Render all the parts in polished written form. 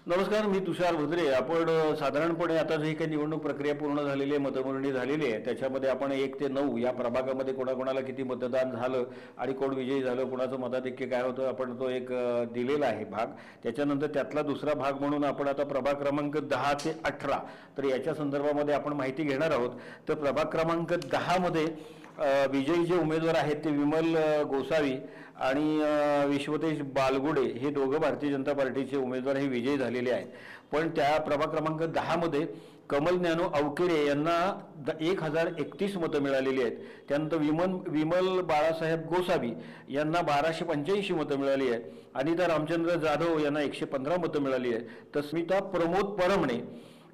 नमस्कार, मी तुषार भद्रे. आपण साधारणपणे आता जी काही निवडणूक प्रक्रिया पूर्ण झालेली आहे, मतमोजणी झालेली आहे, त्याच्यामध्ये आपण 1 ते 9 या प्रभागामध्ये कोणाकोणाला किती मतदान झालं आणि कोण विजयी झालं, कोणाचं मताधिक्य काय होतं, आपण तो एक दिलेला आहे भाग. त्याच्यानंतर त्यातला दुसरा भाग म्हणून आपण आता प्रभाग क्रमांक 10 ते 18 तर याच्या संदर्भामध्ये आपण माहिती घेणार आहोत. तर प्रभाग क्रमांक 10 मध्ये विजयी जे उमेदवार आहेत ते विमल गोसावी आणि विश्वतेश बालगुडे हे दोघं भारतीय जनता पार्टीचे उमेदवार हे विजयी झालेले आहेत. पण त्या प्रभाग क्रमांक 10 मध्ये कमल ज्ञानू अवकेरे यांना 1031 मतं मिळालेली आहेत. त्यानंतर विमल बाळासाहेब गोसावी यांना 1285 मतं मिळाली आहेत. अनिता रामचंद्र जाधव यांना 115 मतं मिळाली आहेत. तर स्मिता प्रमोद परमणे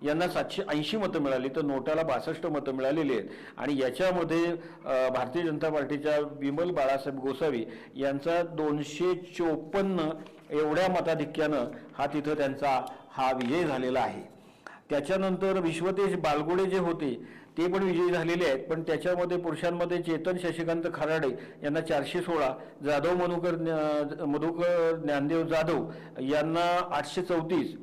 यांना 780 मतं मिळाली. तर नोटाला 62 मतं मिळालेली आहेत. आणि याच्यामध्ये भारतीय जनता पार्टीच्या विमल बाळासाहेब गोसावी यांचा 254 एवढ्या मताधिक्यानं तिथं त्यांचा हा विजय झालेला आहे. त्याच्यानंतर विश्वतेश बालगुडे जे होते ते पण विजयी झालेले आहेत. पण त्याच्यामध्ये पुरुषांमध्ये चेतन शशिकांत खराडे यांना 416, जाधव मधुकर ज्ञानदेव जाधव यांना 834,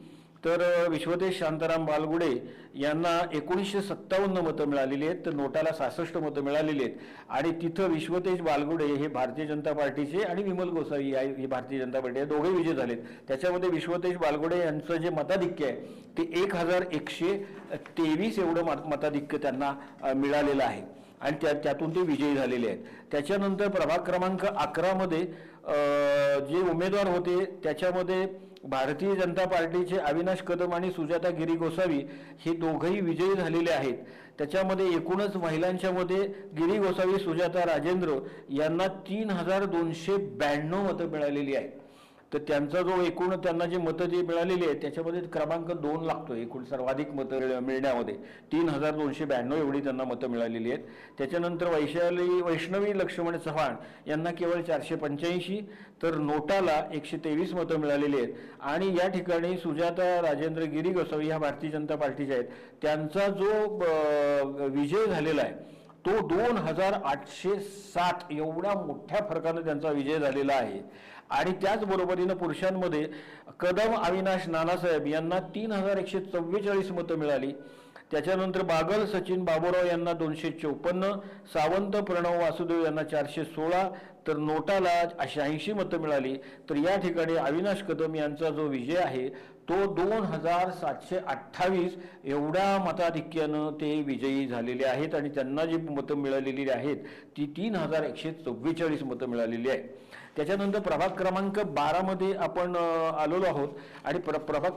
तर विश्वतेश शांताराम बालगुडे यांना 1957 मतं मिळालेली आहेत. तर नोटाला 66 मतं मिळालेली आहेत. आणि तिथं विश्वतेश बालगुडे हे भारतीय जनता पार्टीचे आणि विमल गोसावी ही भारतीय जनता पार्टी आहे, दोघे विजय झालेत. त्याच्यामध्ये विश्वतेश बालगुडे यांचं जे मताधिक्य आहे ते 1123 एवढं मताधिक्य त्यांना मिळालेलं आहे आणि त्यातून ते विजयी झालेले आहेत. त्याच्यानंतर प्रभाग क्रमांक 11 मध्ये जे उमेदवार होते त्याच्यामध्ये भारतीय जनता पार्टीचे अविनाश कदम आणि सुजाता गिरी गोसावी हे दोघंही विजयी झालेले आहेत. त्याच्यामध्ये एकूणच महिलांच्या मध्ये गिरी गोसावी सुजाता राजेंद्र यांना 3292 मतं मिळालेली आहेत. तर त्यांचा जो एकूण त्यांना जे मतं जे मिळालेली आहेत त्याच्यामध्ये क्रमांक 2 लागतो एकूण सर्वाधिक मतं मिळण्यामध्ये. 3292 एवढी त्यांना मतं मिळालेली आहेत. त्याच्यानंतर वैष्णवी लक्ष्मण चव्हाण यांना केवळ 485, तर नोटाला 123 मतं मिळालेली आहेत. आणि या ठिकाणी सुजाता राजेंद्र गिरी गोसावी ह्या भारतीय जनता पार्टीच्या आहेत. त्यांचा जो विजय झालेला आहे तो 2860 एवढ्या मोठ्या फरकाने त्यांचा विजय झालेला आहे. आणि त्याचबरोबरीनं पुरुषांमध्ये कदम अविनाश नानासाहेब यांना 3144 मतं मिळाली. त्याच्यानंतर बागल सचिन बाबूराव यांना 254, सावंत प्रणव वासुदेव यांना 416, तर नोटाला 80 मतं मिळाली. तर या ठिकाणी अविनाश कदम यांचा जो विजय आहे तो 2728 एवढ्या मताधिक्यानं ते विजयी झालेले आहेत. आणि त्यांना जी मतं मिळालेली आहेत ती 3144 मतं मिळालेली आहेत. त्याच्यानंतर प्रभाग क्रमांक 12 मध्ये आपण आलेलो आहोत. आणि प्रभाग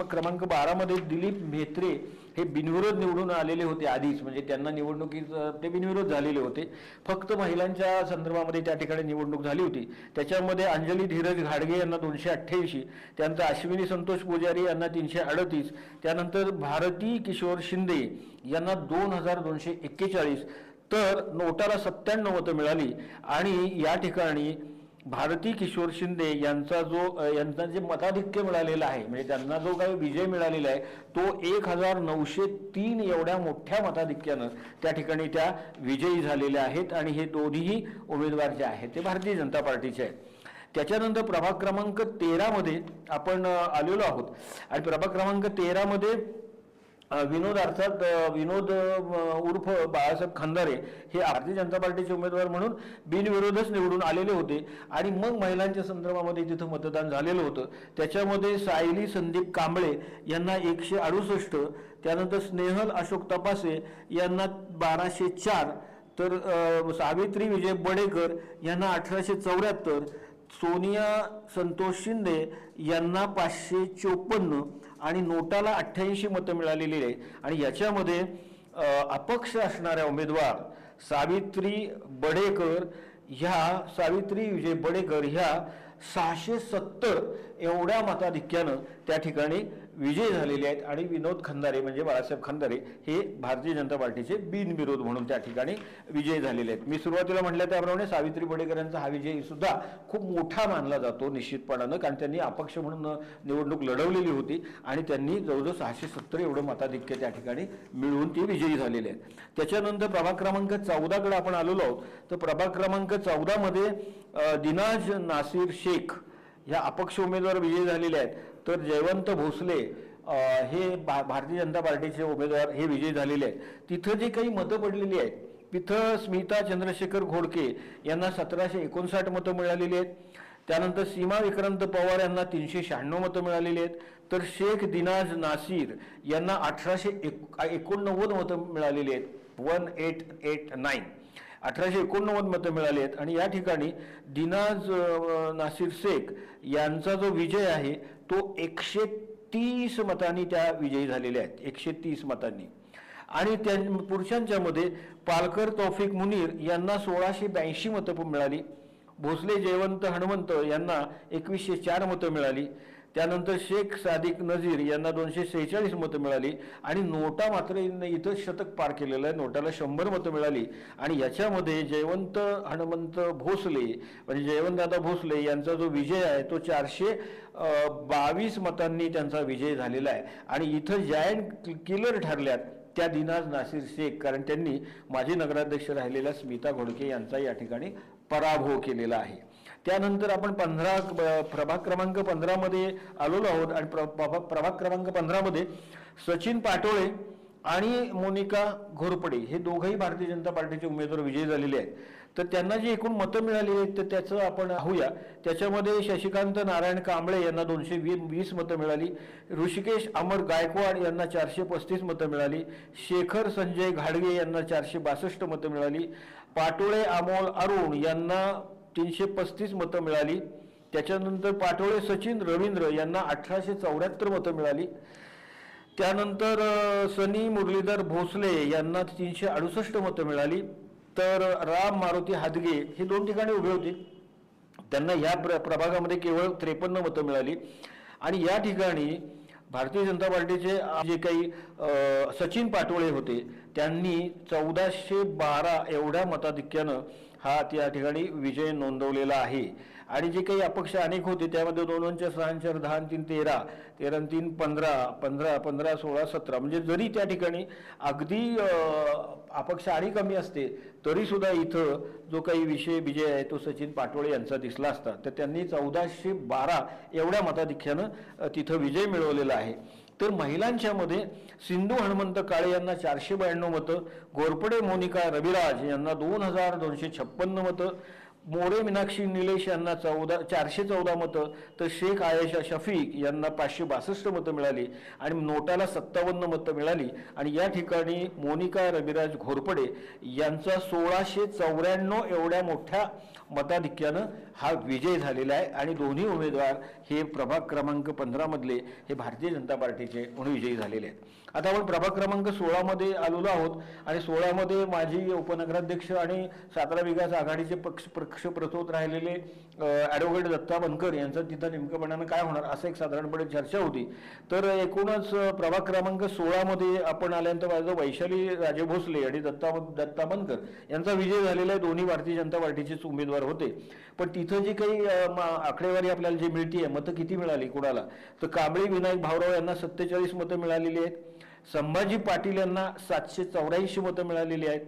क्रमांक 12 मध्ये दिलीप म्हेत्रे हे बिनविरोध निवडून आलेले होते आधीच, म्हणजे त्यांना निवडणुकीत ते बिनविरोध झालेले होते. फक्त महिलांच्या संदर्भामध्ये त्या ठिकाणी निवडणूक झाली होती. त्याच्यामध्ये अंजली धीरज घाडगे यांना 288, त्यानंतर अश्विनी संतोष पुजारी यांना 338, त्यानंतर भारती किशोर शिंदे यांना 2241, तर नोटाला 97 मतं मिळाली. आणि या ठिकाणी भारती किशोर शिंदे यांचा जे मताधिक्य मिळालेलं आहे म्हणजे त्यांना जो काही विजय मिळालेला आहे तो 1903 एवढ्या मोठ्या मताधिक्यानं त्या ठिकाणी त्या विजयी झालेल्या आहेत. आणि हे दोन्ही उमेदवार जे आहेत ते भारतीय जनता पार्टीचे आहेत. त्याच्यानंतर प्रभाग क्रमांक 13 मध्ये आपण आलेलो आहोत. आणि प्रभाग क्रमांक 13 मध्ये विनोद उर्फ बाळासाहेब खंदारे हे भारतीय जनता पार्टीचे उमेदवार म्हणून बिनविरोधच निवडून आलेले होते. आणि मग महिलांच्या संदर्भामध्ये तिथं मतदान झालेलं होतं. त्याच्यामध्ये सायली संदीप कांबळे यांना 168, त्यानंतर स्नेहल अशोक तपासे यांना 1204, तर सावित्री विजय बडेकर यांना 1874, सोनिया संतोष शिंदे यांना 554 आणि नोटाला 88 मतं मिळालेली आहे. आणि याच्यामध्ये अपक्ष असणाऱ्या उमेदवार सावित्री विजय बडेकर ह्या 670 एवढ्या मताधिक्यानं त्या ठिकाणी विजयी झालेले आहेत. आणि विनोद खंदारे म्हणजे बाळासाहेब खंदारे हे भारतीय जनता पार्टीचे बिनविरोध म्हणून त्या ठिकाणी विजयी झालेले आहेत. मी सुरुवातीला म्हटलं त्याप्रमाणे सावित्री बडेकर यांचा हा विजय सुद्धा खूप मोठा मानला जातो निश्चितपणानं, कारण त्यांनी अपक्ष म्हणून निवडणूक लढवलेली होती आणि त्यांनी जवळजवळ 670 एवढं मताधिक्य त्या ठिकाणी मिळवून ते विजयी झालेले आहेत. त्याच्यानंतर प्रभाग क्रमांक 14 कडे आपण आलेलो आहोत. तर प्रभाग क्रमांक 14 मध्ये दिनाज नासिर शेख ह्या अपक्ष उमेदवार विजयी झालेले आहेत. तर जयवंत भोसले हे भारतीय जनता पार्टीचे उमेदवार हे विजयी झालेले आहेत. तिथं जे काही मतं पडलेली आहेत तिथं स्मिता चंद्रशेखर घोडके यांना 1759 मतं मिळालेली आहेत. त्यानंतर सीमा विक्रांत पवार यांना 396 मतं मिळालेली आहेत. तर शेख दिनाज नासीर यांना 1889 मतं मिळालेली आहेत. 1889 1889 मतं मिळाली आहेत. आणि या ठिकाणी दिनाज नासीर शेख यांचा जो विजय आहे तो 130 मतांनी त्या विजयी झालेले आहेत. 130 मतांनी. आणि पुरुषांच्या मध्ये पालकर तौफिक मुनीर यांना 1682 मतं मिळाली. भोसले जयवंत हनुमंत यांना 2104 मतं मिळाली. त्यानंतर शेख सादिक नजीर यांना 246 मतं मिळाली. आणि नोटा मात्र इथं शतक पार केलेलं आहे. नोटाला 100 मतं मिळाली. आणि याच्यामध्ये जयवंत हनुमंत भोसले म्हणजे जयवंतदादा भोसले यांचा जो विजय आहे तो 422 मतांनी त्यांचा विजय झालेला आहे. आणि इथं जायंट किलर ठरल्यात त्या दिनाज नासीर शेख, कारण त्यांनी माजी नगराध्यक्ष राहिलेल्या स्मिता घोडके यांचा या ठिकाणी पराभव केलेला आहे. त्यानंतर आपण प्रभाग क्रमांक 15 मध्ये आलेलो आहोत. आणि प्रभाग क्रमांक 15 मध्ये सचिन पाटोळे आणि मोनिका घोरपडे हे दोघंही भारतीय जनता पार्टीचे उमेदवार विजयी झालेले आहेत. तर त्यांना जी एकूण मतं मिळाली आहेत तर त्याचं आपण पाहूया. त्याच्यामध्ये शशिकांत नारायण कांबळे यांना 220 मतं मिळाली. ऋषिकेश अमर गायकवाड यांना 435 मतं मिळाली. शेखर संजय घाडगे यांना 462 मतं मिळाली. पाटोळे अमोल अरुण यांना 335 मतं मिळाली. त्याच्यानंतर पाटोळे सचिन रवींद्र यांना 1874 मतं मिळाली. त्यानंतर सनी मुरलीधर भोसले यांना 368 मतं मिळाली. तर राम मारुती हादगे हे 2 ठिकाणी उभे होते, त्यांना या प्रभागामध्ये केवळ 53 मतं मिळाली. आणि या ठिकाणी भारतीय जनता पार्टीचे जे काही सचिन पाटोळे होते त्यांनी 1412 एवढ्या मताधिक्यानं हा त्या ठिकाणी विजय नोंदवलेला आहे. आणि जे काही अपक्ष अनेक होते त्यामध्ये 2 4 6 4 10 3 13 13 3 15 15 15 16 17 म्हणजे जरी त्या ठिकाणी अगदी अपक्ष आणि कमी असते तरी सुद्धा इथं जो काही विजय आहे तो सचिन पाटोळे यांचा दिसला असता. तर त्यांनी 1412 एवढ्या मताधिक्यानं तिथं विजय मिळवलेला आहे. तर महिलांच्या मध्ये सिंधू हनुमंत काळे यांना 492 मतं, घोरपडे मोनिका रविराज यांना 2256 मतं, मोरे मीनाक्षी निलेश यांना 414 मतं, तर शेख आयशा शफीक यांना 562 मतं मिळाली. आणि नोटाला 57 मतं मिळाली. आणि या ठिकाणी मोनिका रविराज घोरपडे यांचा 1694 एवढ्या मोठ्या मताधिक्यानं हा विजय झालेला आहे. आणि दोन्ही उमेदवार हे प्रभाग क्रमांक 15 मधले हे भारतीय जनता पार्टीचे म्हणून विजयी झालेले आहेत. आता आपण प्रभाग क्रमांक 16 मध्ये आलेलो आहोत. आणि 16 मध्ये माजी उपनगराध्यक्ष आणि सातारा विकास आघाडीचे पक्ष प्रतोद राहिलेले ॲडव्होकेट दत्ता बनकर यांचं तिथं नेमकंपणानं काय होणार असं एक साधारणपणे चर्चा होती. तर एकूणच प्रभाग क्रमांक 16 मध्ये आपण आल्यानंतर वैशाली राजे भोसले आणि दत्ता बनकर यांचा विजय झालेला आहे. दोन्ही भारतीय जनता पार्टीचेच उमेदवार होते. पण तिथं जी काही आकडेवारी आपल्याला जी मिळते मतं किती मिळाली कोणाला, तर कांबळे विनायक भाऊराव यांना 47 मतं मिळालेली आहेत. संभाजी पाटील यांना 784 मतं मिळालेली आहेत.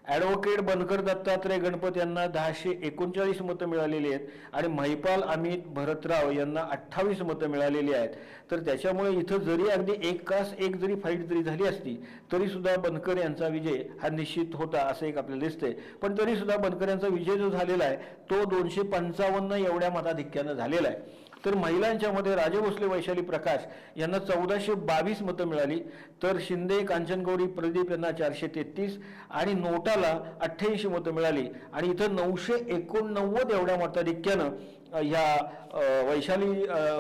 ॲडव्होकेट बनकर दत्तात्रय गणपत यांना 1039 मतं मिळालेली आहेत. आणि महिपाल अमित भरतराव यांना 28 मतं मिळालेली आहेत. तर त्याच्यामुळे इथं जरी अगदी एक जरी फाईट जरी झाली असती तरी सुद्धा बनकर यांचा विजय हा निश्चित होता असं एक आपल्याला दिसतंय. पण तरी सुद्धा बनकर यांचा विजय जो झालेला आहे तो 255 एवढ्या मताधिक्यानं झालेला आहे. तर महिलांच्या मध्ये राजे भोसले वैशाली प्रकाश यांना 1422 मतं मिळाली. तर शिंदे कांचनगौरी प्रदीप यांना 433 आणि नोटाला 88 मतं मिळाली. आणि इथं 989 एवढ्या मताधिक्यानं ह्या वैशाली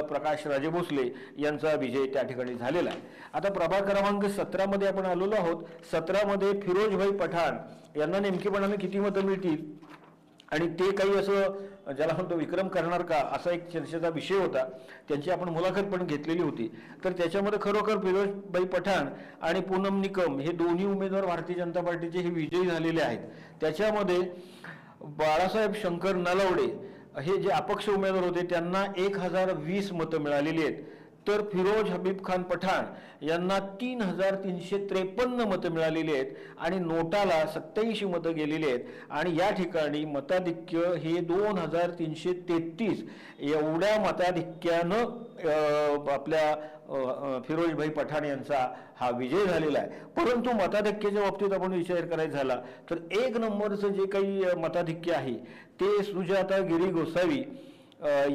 प्रकाश राजे भोसले यांचा विजय त्या ठिकाणी झालेला आहे. आता प्रभाग क्रमांक 17 मध्ये आपण आलेलो आहोत. 17 मध्ये फिरोजभाई पठाण यांना नेमकेपणाने किती मतं मिळतील आणि ते काही असं ज्याला म्हणतो विक्रम करणार का असा एक चर्चेचा विषय होता. त्यांची आपण मुलाखत पण घेतलेली होती. तर त्याच्यामध्ये खरोखर फिरोजभाई पठाण आणि पूनम निकम हे दोन्ही उमेदवार भारतीय जनता पार्टीचे हे विजयी झालेले आहेत. त्याच्यामध्ये बाळासाहेब शंकर नलावडे हे जे अपक्ष उमेदवार होते त्यांना 1020 मतं मिळालेली आहेत. तर फिरोज हबीब खान पठाण यांना 3,353 मतं मिळालेली आहेत आणि नोटाला 87 मतं गेलेली आहेत आणि या ठिकाणी मताधिक्य हे 2,333 एवढ्या मताधिक्यानं आपल्या फिरोजभाई पठाण यांचा हा विजय झालेला आहे. परंतु मताधिक्याच्या बाबतीत आपण विचार करायचा झाला तर 1 नंबरचं जे काही मताधिक्य आहे ते सुजाता गिरी गोसावी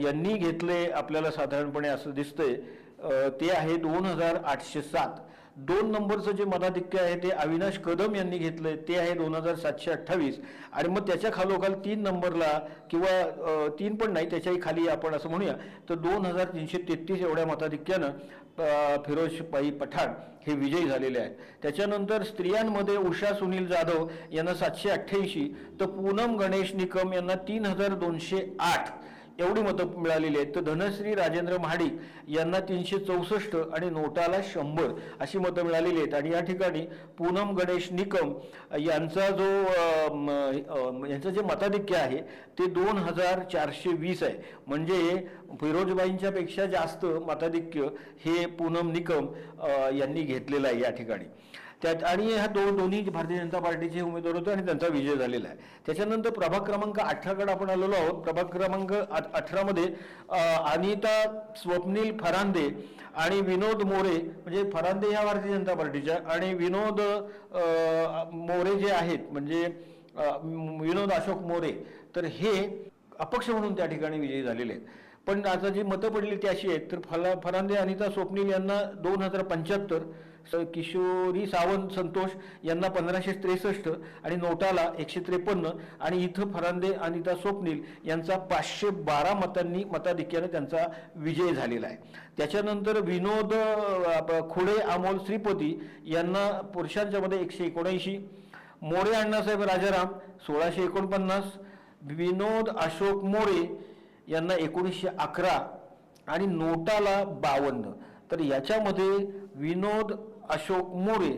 यांनी घेतले आपल्याला साधारणपणे असं दिसतंय. ते आहे 2,807. 2 नंबरचं जे मताधिक्य आहे ते अविनाश कदम यांनी घेतलंय ते आहे 2,728 आणि मग त्याच्या खालोखाल 3 नंबरला किंवा 3 पण नाही त्याच्याही खाली आपण असं म्हणूया तर 2,333 एवढ्या मताधिक्यानं फिरोजभाई पठाण हे विजयी झालेले आहेत. त्याच्यानंतर स्त्रियांमध्ये उषा सुनील जाधव यांना 788 तर पूनम गणेश निकम यांना 3,208 एवढी मतं मिळालेली आहेत. तर धनश्री राजेंद्र महाडिक यांना 364 आणि नोटाला 100 अशी मतं मिळालेली आहेत आणि या ठिकाणी पूनम गणेश निकम यांचा यांचं जे मताधिक्य आहे ते 2,420 आहे. म्हणजे फिरोजबाईंच्या पेक्षा जास्त मताधिक्य हे पूनम निकम यांनी घेतलेलं आहे या ठिकाणी. त्यात आणि ह्या दोन्ही भारतीय जनता पार्टीचे उमेदवार होते आणि त्यांचा विजय झालेला आहे. त्याच्यानंतर प्रभाग क्रमांक 18 कडे आपण आलेलो आहोत. प्रभाग क्रमांक 18 मध्ये अनिता स्वप्नील फरांदे आणि विनोद मोरे म्हणजे फरांदे ह्या भारतीय जनता पार्टीच्या आणि विनोद मोरे जे आहेत म्हणजे विनोद अशोक मोरे तर हे अपक्ष म्हणून त्या ठिकाणी विजयी झालेले आहेत. पण आता जी मतं पडली ती अशी आहेत तर फरांदे अनिता स्वप्नील यांना 2,075, किशोरी सावंत संतोष यांना 1,563 आणि नोटाला 153 आणि इथं फरांदे अनिता स्वप्नील यांचा 512 मताधिक्याने त्यांचा विजय झालेला आहे. त्याच्यानंतर विनोद खुडे अमोल श्रीपती यांना पुरुषांच्या मध्ये 179, मोरे अण्णासाहेब राजाराम 1,649, विनोद अशोक मोरे यांना 1,911 आणि नोटाला 52. तर याच्यामध्ये विनोद अशोक मोरे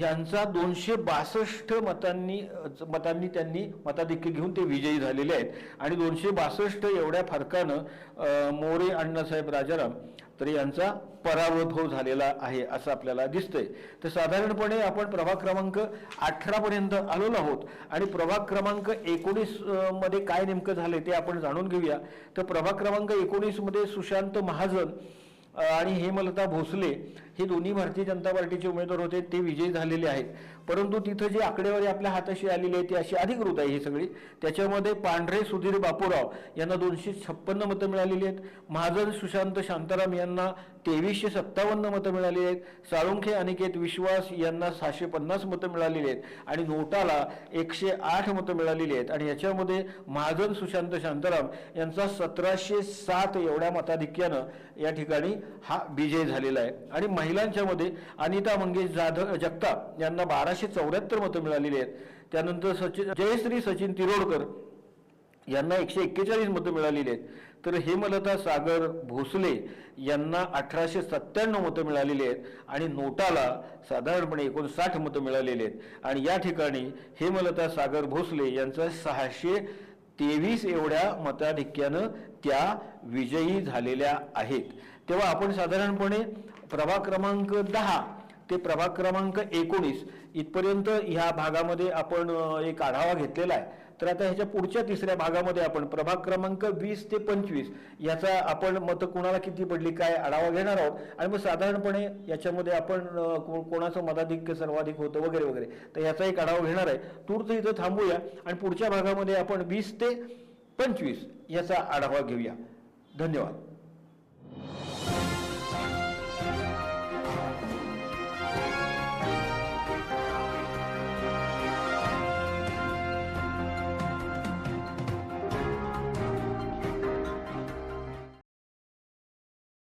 यांचा 262 मतांनी त्यांनी मताधिक्य घेऊन ते विजयी झालेले आहेत आणि 262 एवढ्या फरकानं मोरे अण्णासाहेब राजाराम तर यांचा पराभव झालेला आहे असं आपल्याला दिसतंय. तर साधारणपणे आपण प्रभाग क्रमांक 18 पर्यंत आलेलो आहोत आणि प्रभाग क्रमांक 19 मध्ये काय नेमकं झालंय ते आपण जाणून घेऊया. तर प्रभाग क्रमांक 19 मध्ये सुशांत महाजन आणि हेमलता भोसले हे दोन्ही भारतीय जनता पार्टीचे उमेदवार होते ते विजयी झालेले आहेत. परंतु तिथं जी आकडेवारी आपल्या हाताशी आलेली आहे ती अशी अधिकृत आहे ही सगळी. त्याच्यामध्ये पांढरे सुधीर बापूराव यांना 256 मतं मिळालेली आहेत. महाजन सुशांत शांताराम यांना 2,357 मतं मिळालेली आहेत. साळुंखे अनिकेत विश्वास यांना 650 मतं मिळालेली आहेत आणि नोटाला 108 मतं मिळालेली आहेत आणि याच्यामध्ये महाजन सुशांत शांताराम यांचा 1,707 एवढ्या मताधिक्यानं या ठिकाणी हा विजय झालेला आहे. आणि महिलांच्या मध्ये अनिता मंगेश जगताप यांना 1,274 मतं मिळालेली आहेत. त्यानंतर जयश्री सचिन तिरोडकर यांना 141 मतं मिळालेली आहेत. तर हेमलता सागर भोसले यांना 1,897 मतं मिळालेली आहेत आणि नोटाला साधारणपणे 59 मतं मिळालेली आहेत आणि या ठिकाणी हेमलता सागर भोसले यांचा 623 एवढ्या मताधिक्यानं त्या विजयी झालेल्या आहेत. तेव्हा आपण साधारणपणे प्रभाग क्रमांक 10 ते प्रभाग क्रमांक 19 इथपर्यंत ह्या भागामध्ये आपण एक आढावा घेतलेला आहे. तर आता ह्याच्या पुढच्या तिसऱ्या भागामध्ये आपण प्रभाग क्रमांक 20 ते 25 याचा आपण मतं कोणाला किती पडली काय आढावा घेणार आहोत आणि मग साधारणपणे याच्यामध्ये आपण कोणाचं मताधिक्य सर्वाधिक होतं वगैरे वगैरे तर याचा एक आढावा घेणार आहे. तूर्त इथं थांबूया आणि पुढच्या भागामध्ये आपण 20 ते 25 याचा आढावा घेऊया. धन्यवाद.